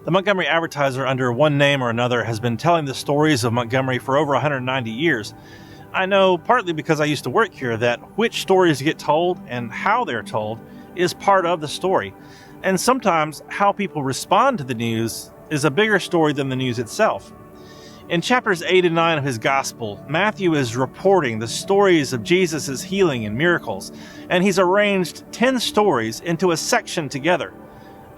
The Montgomery Advertiser, under one name or another, has been telling the stories of Montgomery for over 190 years. I know, partly because I used to work here, that which stories get told and how they're told is part of the story. And sometimes how people respond to the news is a bigger story than the news itself. In chapters 8 and 9 of his gospel, Matthew is reporting the stories of Jesus' healing and miracles, and he's arranged 10 stories into a section together.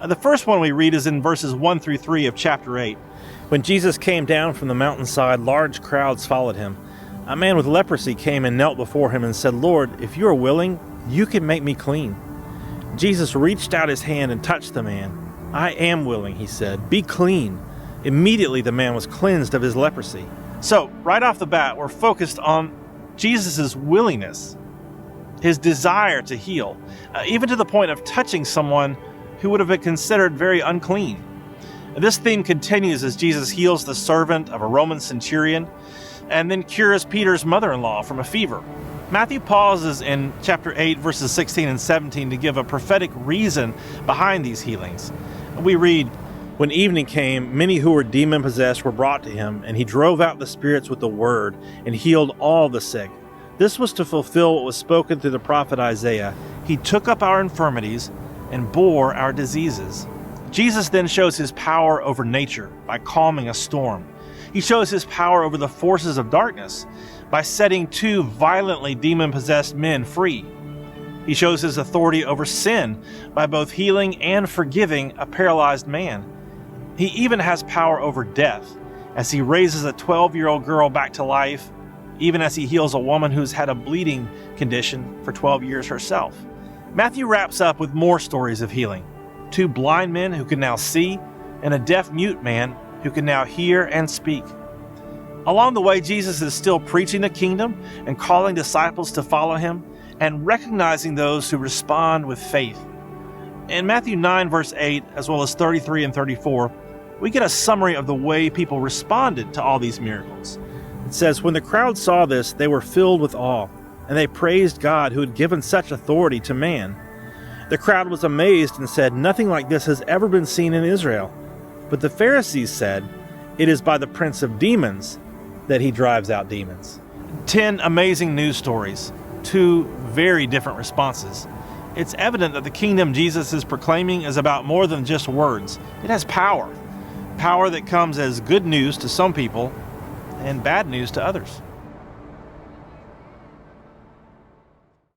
The first one we read is in verses 1 through 3 of chapter 8. When Jesus came down from the mountainside, large crowds followed him. A man with leprosy came and knelt before him and said, "Lord, if you are willing, you can make me clean." Jesus reached out his hand and touched the man. "I am willing," he said. "Be clean." Immediately the man was cleansed of his leprosy. So, right off the bat, we're focused on Jesus' willingness, his desire to heal, even to the point of touching someone who would have been considered very unclean. This theme continues as Jesus heals the servant of a Roman centurion and then cures Peter's mother-in-law from a fever. Matthew pauses in chapter 8, verses 16 and 17 to give a prophetic reason behind these healings. We read, "When evening came, many who were demon-possessed were brought to him, and he drove out the spirits with the word and healed all the sick. This was to fulfill what was spoken through the prophet Isaiah. He took up our infirmities and bore our diseases." Jesus then shows his power over nature by calming a storm. He shows his power over the forces of darkness by setting two violently demon-possessed men free. He shows his authority over sin by both healing and forgiving a paralyzed man. He even has power over death as he raises a 12-year-old girl back to life, even as he heals a woman who's had a bleeding condition for 12 years herself. Matthew wraps up with more stories of healing. 2 blind men who can now see, and a deaf-mute man who can now hear and speak. Along the way, Jesus is still preaching the kingdom and calling disciples to follow him and recognizing those who respond with faith. In Matthew 9, verse 8, as well as 33 and 34, we get a summary of the way people responded to all these miracles. It says, "When the crowd saw this, they were filled with awe, and they praised God who had given such authority to man. The crowd was amazed and said, 'Nothing like this has ever been seen in Israel.' But the Pharisees said, 'It is by the prince of demons that he drives out demons.'" 10 amazing news stories, 2 very different responses. It's evident that the kingdom Jesus is proclaiming is about more than just words. It has power. Power that comes as good news to some people and bad news to others.